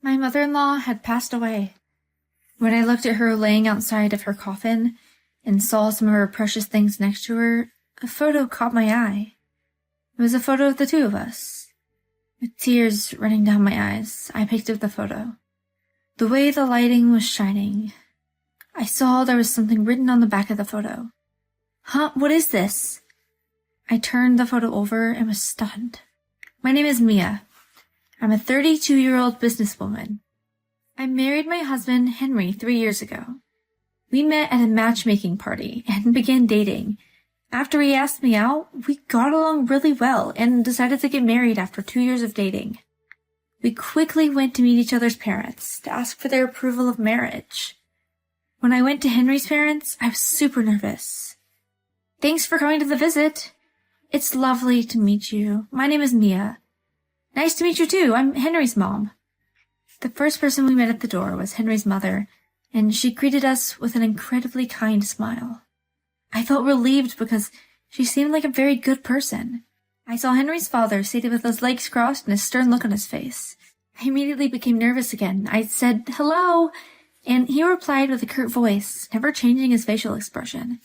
My mother-in-law had passed away. When I looked at her laying outside of her coffin and saw some of her precious things next to her, a photo caught my eye. It was a photo of the two of us. With tears running down my eyes, I picked up the photo. The way the lighting was shining, I saw there was something written on the back of the photo. Huh? What is this? I turned the photo over and was stunned. My name is Mia. I'm a 32-year-old businesswoman. I married my husband, Henry, 3 years ago. We met at a matchmaking party and began dating. After he asked me out, we got along really well and decided to get married after 2 years of dating. We quickly went to meet each other's parents to ask for their approval of marriage. When I went to Henry's parents, I was super nervous. Thanks for coming to the visit. It's lovely to meet you. My name is Mia. Nice to meet you too. I'm Henry's mom. The first person we met at the door was Henry's mother, and she greeted us with an incredibly kind smile. I felt relieved because she seemed like a very good person. I saw Henry's father seated with his legs crossed and a stern look on his face. I immediately became nervous again. I said, "Hello," and he replied with a curt voice, never changing his facial expression.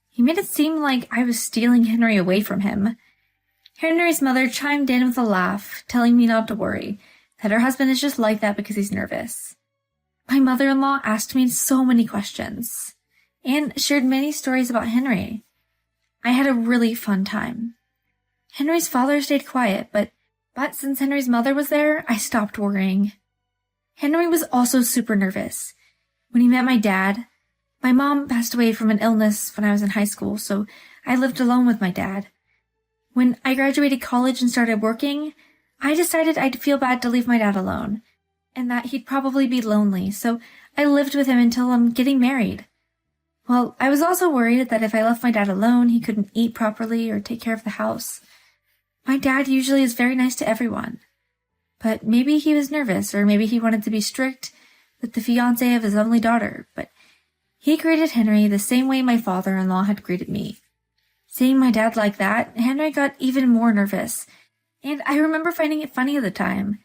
He made it seem like I was stealing Henry away from him. Henry's mother chimed in with a laugh, telling me not to worry, that her husband is just like that because he's nervous. My mother-in-law asked me so many questions and shared many stories about Henry. I had a really fun time. Henry's father stayed quiet, but since Henry's mother was there, I stopped worrying. Henry was also super nervous. When he met my dad, my mom passed away from an illness when I was in high school, so I lived alone with my dad. When I graduated college and started working, I decided I'd feel bad to leave my dad alone, and that he'd probably be lonely, so I lived with him until I'm getting married. Well, I was also worried that if I left my dad alone, he couldn't eat properly or take care of the house. My dad usually is very nice to everyone, but maybe he was nervous, or maybe he wanted to be strict with the fiancé of his only daughter, but he greeted Henry the same way my father-in-law had greeted me. Seeing my dad like that, Henry got even more nervous, and I remember finding it funny at the time.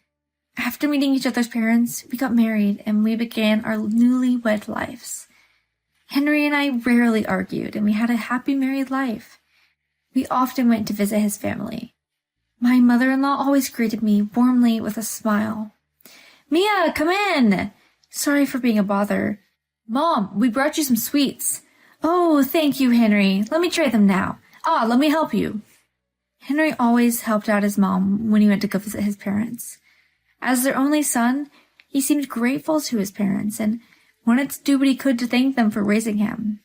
After meeting each other's parents, we got married and we began our newlywed lives. Henry and I rarely argued, and we had a happy married life. We often went to visit his family. My mother-in-law always greeted me warmly with a smile. "Mia, come in! Sorry for being a bother. Mom, we brought you some sweets." "Oh, thank you, Henry. Let me try them now. Let me help you." Henry always helped out his mom when he went to go visit his parents. As their only son, he seemed grateful to his parents and wanted to do what he could to thank them for raising him.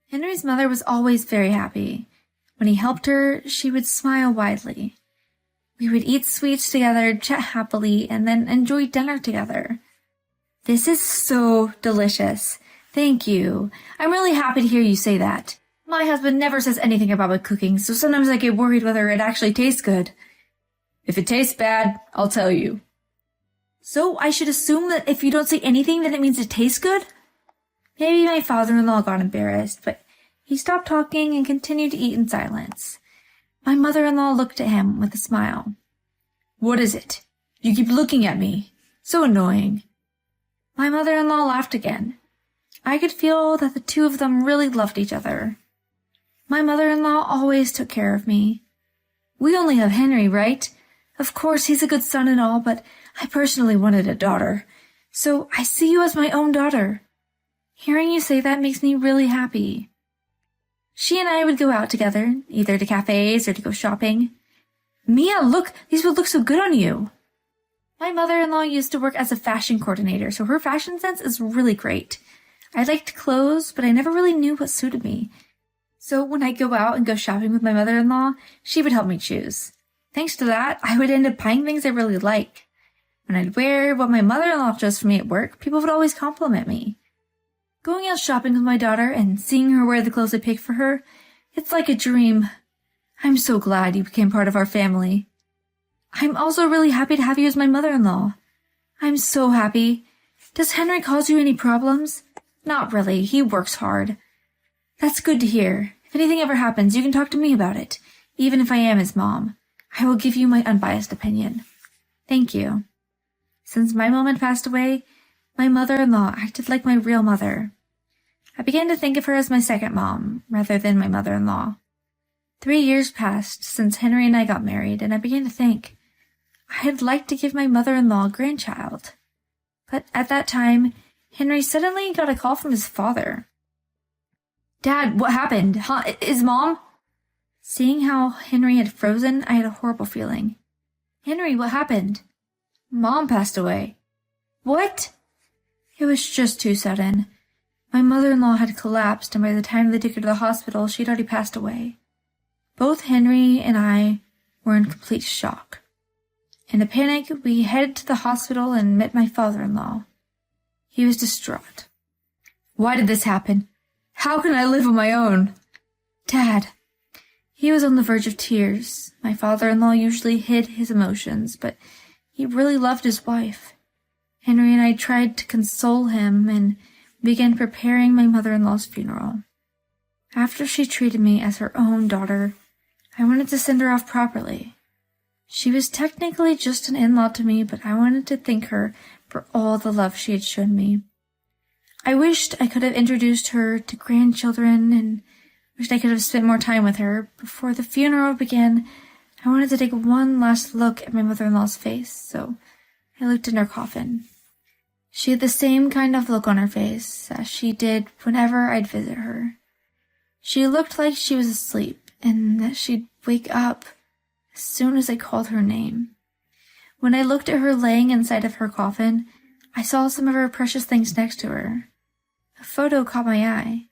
Henry's mother was always very happy. When he helped her, she would smile widely. We would eat sweets together, chat happily, and then enjoy dinner together. "This is so delicious. Thank you. I'm really happy to hear you say that. My husband never says anything about my cooking, so sometimes I get worried whether it actually tastes good." "If it tastes bad, I'll tell you." "So I should assume that if you don't say anything, then it means it tastes good?" Maybe my father-in-law got embarrassed, but he stopped talking and continued to eat in silence. My mother-in-law looked at him with a smile. "What is it? You keep looking at me. So annoying." My mother-in-law laughed again. I could feel that the two of them really loved each other. My mother-in-law always took care of me. "We only have Henry, right? Of course, he's a good son and all, but I personally wanted a daughter. So I see you as my own daughter. Hearing you say that makes me really happy." She and I would go out together, either to cafes or to go shopping. "Mia, look, these would look so good on you." My mother-in-law used to work as a fashion coordinator, so her fashion sense is really great. I liked clothes, but I never really knew what suited me. So when I go out and go shopping with my mother-in-law, she would help me choose. Thanks to that, I would end up buying things I really like. When I'd wear what my mother-in-law chose for me at work, people would always compliment me. Going out shopping with my daughter and seeing her wear the clothes I picked for her, it's like a dream. I'm so glad you became part of our family. I'm also really happy to have you as my mother-in-law. I'm so happy. Does Henry cause you any problems? Not really. He works hard. That's good to hear. If anything ever happens, you can talk to me about it, even if I am his mom. I will give you my unbiased opinion. Thank you. Since my mom had passed away, my mother-in-law acted like my real mother. I began to think of her as my second mom, rather than my mother-in-law. 3 years passed since Henry and I got married, and I began to think I'd like to give my mother-in-law a grandchild. But at that time, Henry suddenly got a call from his father. "Dad, what happened? Huh? Is Mom?" Seeing how Henry had frozen, I had a horrible feeling. "Henry, what happened?" "Mom passed away." "What?" It was just too sudden. My mother-in-law had collapsed, and by the time they took her to the hospital, she'd already passed away. Both Henry and I were in complete shock. In a panic, we headed to the hospital and met my father-in-law. He was distraught. "Why did this happen? How can I live on my own?" "Dad." He was on the verge of tears. My father-in-law usually hid his emotions, but he really loved his wife. Henry and I tried to console him and began preparing my mother-in-law's funeral. After she treated me as her own daughter, I wanted to send her off properly. She was technically just an in-law to me, but I wanted to thank her for all the love she had shown me. I wished I could have introduced her to grandchildren and wished I could have spent more time with her. Before the funeral began, I wanted to take one last look at my mother-in-law's face, so I looked in her coffin. She had the same kind of look on her face as she did whenever I'd visit her. She looked like she was asleep and that she'd wake up as soon as I called her name. When I looked at her laying inside of her coffin, I saw some of her precious things next to her. A photo caught my eye.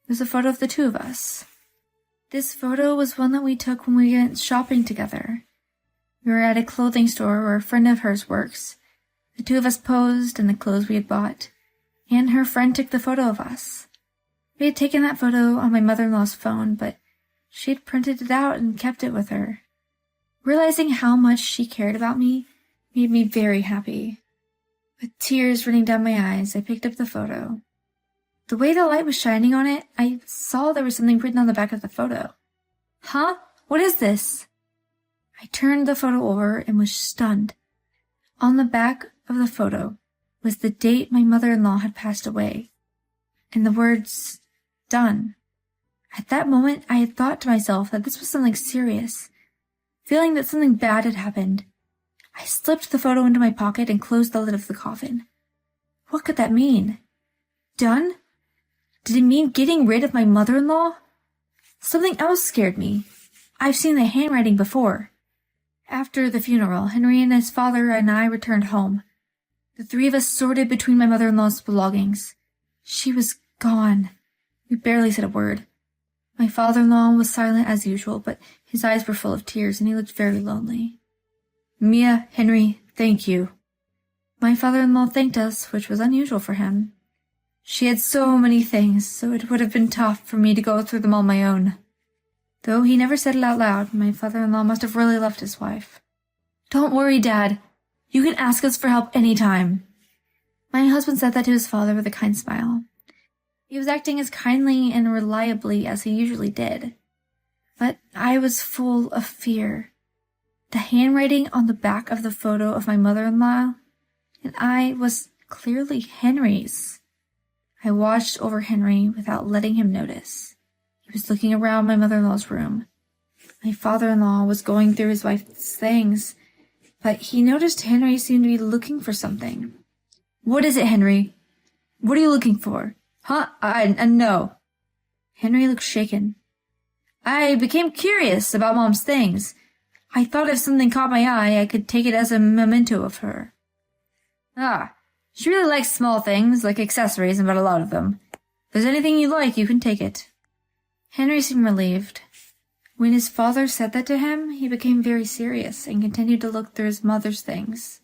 It was a photo of the two of us. This photo was one that we took when we went shopping together. We were at a clothing store where a friend of hers works. The two of us posed in the clothes we had bought, and her friend took the photo of us. We had taken that photo on my mother-in-law's phone, but she had printed it out and kept it with her. Realizing how much she cared about me made me very happy. With tears running down my eyes, I picked up the photo. The way the light was shining on it, I saw there was something written on the back of the photo. "Huh? What is this?" I turned the photo over and was stunned. On the back of the photo was the date my mother-in-law had passed away, and the words, "Done." At that moment, I had thought to myself that this was something serious. Feeling that something bad had happened, I slipped the photo into my pocket and closed the lid of the coffin. What could that mean? Done? Did it mean getting rid of my mother-in-law? Something else scared me. I've seen the handwriting before. After the funeral, Henry and his father and I returned home. The three of us sorted between my mother-in-law's belongings. She was gone. We barely said a word. My father-in-law was silent as usual, but his eyes were full of tears and he looked very lonely. "Mia, Henry, thank you." My father-in-law thanked us, which was unusual for him. She had so many things, so it would have been tough for me to go through them on my own. Though he never said it out loud, my father-in-law must have really loved his wife. "Don't worry, Dad. You can ask us for help any time." My husband said that to his father with a kind smile. He was acting as kindly and reliably as he usually did. But I was full of fear. The handwriting on the back of the photo of my mother-in-law and I was clearly Henry's. I watched over Henry without letting him notice. He was looking around my mother-in-law's room. My father-in-law was going through his wife's things, but he noticed Henry seemed to be looking for something. "What is it, Henry? What are you looking for?" "Huh? No." Henry looked shaken. "I became curious about Mom's things. I thought if something caught my eye, I could take it as a memento of her." "Ah, she really likes small things, like accessories, and but a lot of them. If there's anything you like, you can take it." Henry seemed relieved. When his father said that to him, he became very serious and continued to look through his mother's things.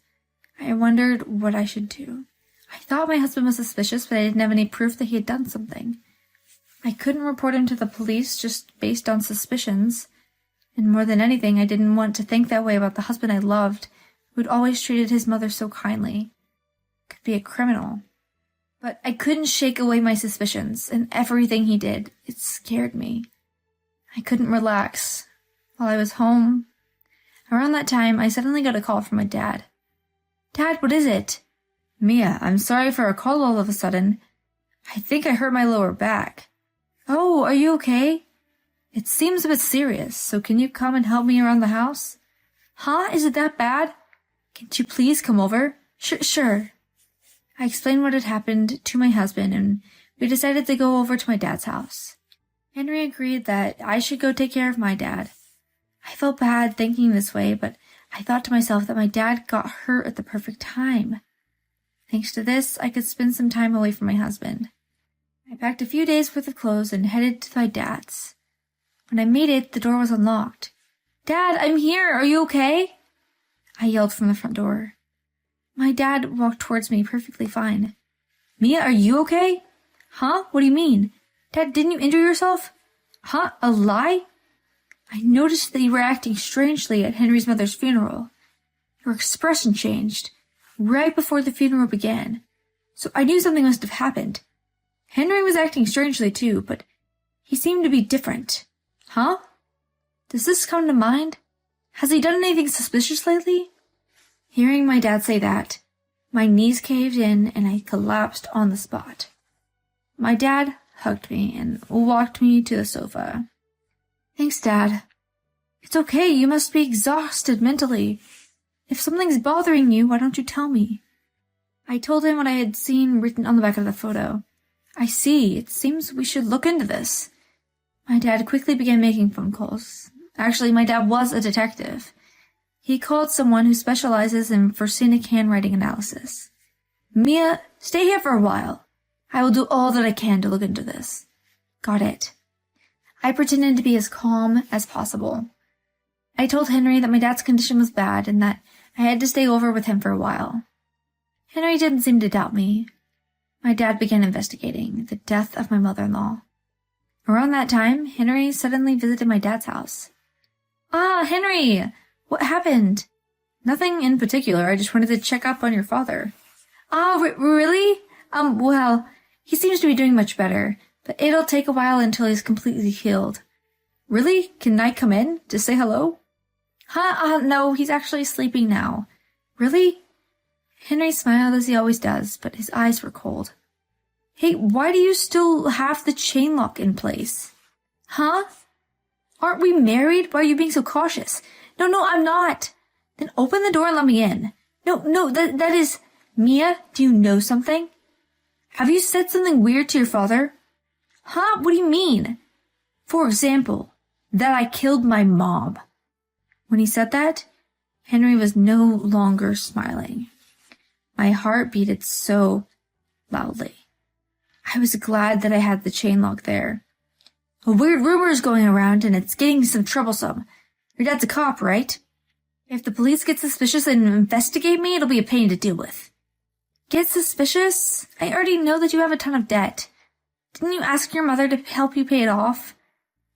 I wondered what I should do. I thought my husband was suspicious, but I didn't have any proof that he had done something. I couldn't report him to the police just based on suspicions. And more than anything, I didn't want to think that way about the husband I loved, who had always treated his mother so kindly. Could be a criminal. But I couldn't shake away my suspicions, and everything he did, it scared me. I couldn't relax. While I was home, around that time, I suddenly got a call from my dad. Dad, what is it? Mia, I'm sorry for our call all of a sudden. I think I hurt my lower back. Oh, are you okay? It seems a bit serious, so can you come and help me around the house? Huh? Is it that bad? Can't you please come over? Sure. I explained what had happened to my husband, and we decided to go over to my dad's house. Henry agreed that I should go take care of my dad. I felt bad thinking this way, but I thought to myself that my dad got hurt at the perfect time. Thanks to this, I could spend some time away from my husband. I packed a few days' worth of clothes and headed to my dad's. When I made it, the door was unlocked. Dad, I'm here. Are you okay? I yelled from the front door. My dad walked towards me perfectly fine. Mia, are you okay? Huh? What do you mean? Dad, didn't you injure yourself? Huh? A lie? I noticed that you were acting strangely at Henry's mother's funeral. Your expression changed right before the funeral began, so I knew something must have happened. Henry was acting strangely too, but he seemed to be different. Huh? Does this come to mind? Has he done anything suspicious lately? Hearing my dad say that, my knees caved in and I collapsed on the spot. My dad hugged me and walked me to the sofa. Thanks, Dad. It's okay, you must be exhausted mentally. If something's bothering you, why don't you tell me? I told him what I had seen written on the back of the photo. I see, it seems we should look into this. My dad quickly began making phone calls. Actually, my dad was a detective. He called someone who specializes in forensic handwriting analysis. Mia, stay here for a while. I will do all that I can to look into this. Got it. I pretended to be as calm as possible. I told Henry that my dad's condition was bad and that I had to stay over with him for a while. Henry didn't seem to doubt me. My dad began investigating the death of my mother-in-law. Around that time, Henry suddenly visited my dad's house. Ah, Henry! What happened? Nothing in particular. I just wanted to check up on your father. Ah, really? Well, he seems to be doing much better, but it'll take a while until he's completely healed. Really? Can I come in to say hello? No, he's actually sleeping now. Really? Henry smiled as he always does, but his eyes were cold. Hey, why do you still have the chain lock in place? Huh? Aren't we married? Why are you being so cautious? No, I'm not. Then open the door and let me in. No, that is... Mia, do you know something? Have you said something weird to your father? Huh? What do you mean? For example, that I killed my mom. When he said that, Henry was no longer smiling. My heart beated so loudly. I was glad that I had the chain lock there. A weird rumor is going around and it's getting some troublesome. Your dad's a cop, right? If the police get suspicious and investigate me, it'll be a pain to deal with. Get suspicious? I already know that you have a ton of debt. Didn't you ask your mother to help you pay it off?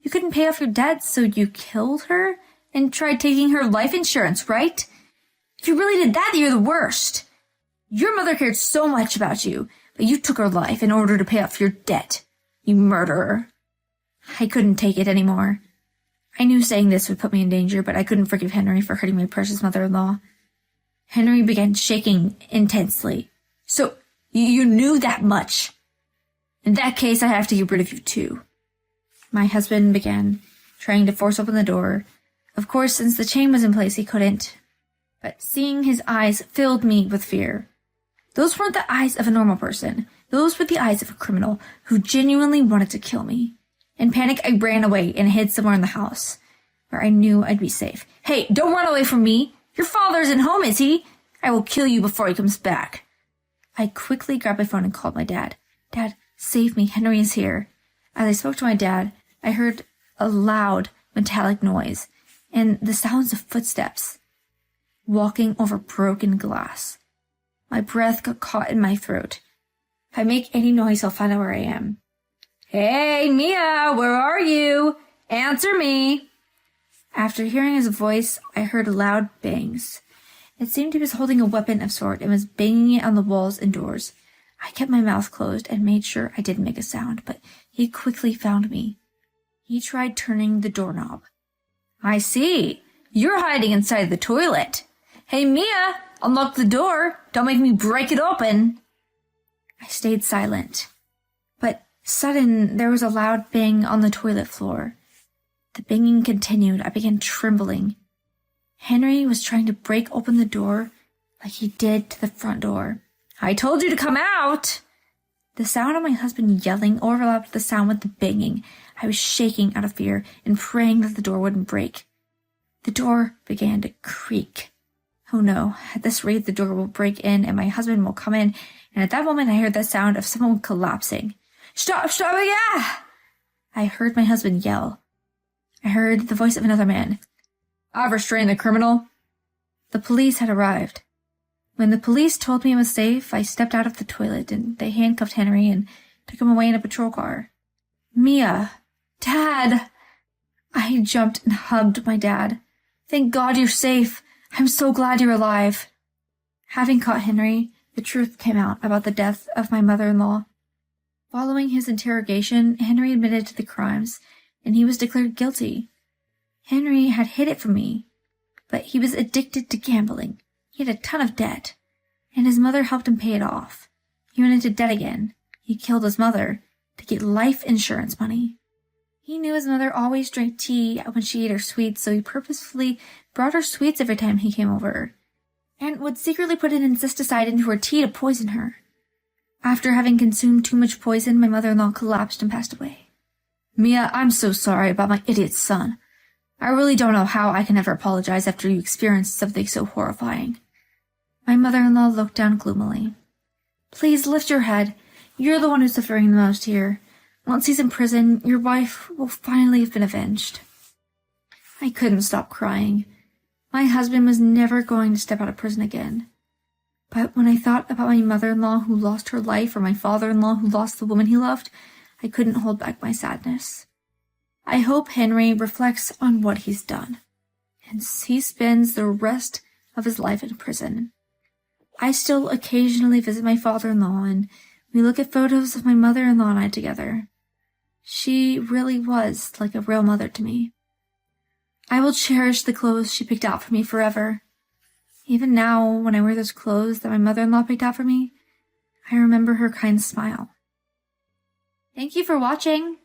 You couldn't pay off your debt, so you killed her and tried taking her life insurance, right? If you really did that, you're the worst. Your mother cared so much about you, but you took her life in order to pay off your debt. You murderer. I couldn't take it anymore. I knew saying this would put me in danger, but I couldn't forgive Henry for hurting my precious mother-in-law. Henry began shaking intensely. So, you knew that much? In that case, I have to get rid of you too. My husband began trying to force open the door. Of course, since the chain was in place, he couldn't. But seeing his eyes filled me with fear. Those weren't the eyes of a normal person. Those were the eyes of a criminal who genuinely wanted to kill me. In panic, I ran away and hid somewhere in the house, where I knew I'd be safe. Hey, don't run away from me! Your father isn't home, is he? I will kill you before he comes back. I quickly grabbed my phone and called my dad. Dad, save me, Henry is here. As I spoke to my dad, I heard a loud, metallic noise, and the sounds of footsteps walking over broken glass. My breath got caught in my throat. If I make any noise, I'll find out where I am. Hey, Mia, where are you? Answer me. After hearing his voice, I heard loud bangs. It seemed he was holding a weapon of sort and was banging it on the walls and doors. I kept my mouth closed and made sure I didn't make a sound, but he quickly found me. He tried turning the doorknob. I see. You're hiding inside the toilet. Hey, Mia, Unlock the door. Don't make me break it open. I stayed silent. But sudden, there was a loud bang on the toilet floor. The banging continued. I began trembling. Henry was trying to break open the door like he did to the front door. I told you to come out! The sound of my husband yelling overlapped the sound with the banging. I was shaking out of fear and praying that the door wouldn't break. The door began to creak. Oh no, at this rate the door will break in and my husband will come in, and at that moment I heard the sound of someone collapsing. Stop, yeah! I heard my husband yell. I heard the voice of another man. I've restrained the criminal. The police had arrived. When the police told me it was safe, I stepped out of the toilet and they handcuffed Henry and took him away in a patrol car. Mia! Dad! I jumped and hugged my dad. Thank God you're safe. I'm so glad you're alive. Having caught Henry, the truth came out about the death of my mother-in-law. Following his interrogation, Henry admitted to the crimes, and he was declared guilty. Henry had hid it from me, but he was addicted to gambling. He had a ton of debt, and his mother helped him pay it off. He went into debt again. He killed his mother to get life insurance money. He knew his mother always drank tea when she ate her sweets, so he purposefully brought her sweets every time he came over, and would secretly put an insecticide into her tea to poison her. After having consumed too much poison, my mother-in-law collapsed and passed away. Mia, I'm so sorry about my idiot son. I really don't know how I can ever apologize after you experienced something so horrifying. My mother-in-law looked down gloomily. Please lift your head. You're the one who's suffering the most here. Once he's in prison, your wife will finally have been avenged. I couldn't stop crying. My husband was never going to step out of prison again. But when I thought about my mother-in-law who lost her life or my father-in-law who lost the woman he loved, I couldn't hold back my sadness. I hope Henry reflects on what he's done, and he spends the rest of his life in prison. I still occasionally visit my father-in-law, and we look at photos of my mother-in-law and I together. She really was like a real mother to me. I will cherish the clothes she picked out for me forever. Even now, when I wear those clothes that my mother-in-law picked out for me, I remember her kind smile. Thank you for watching.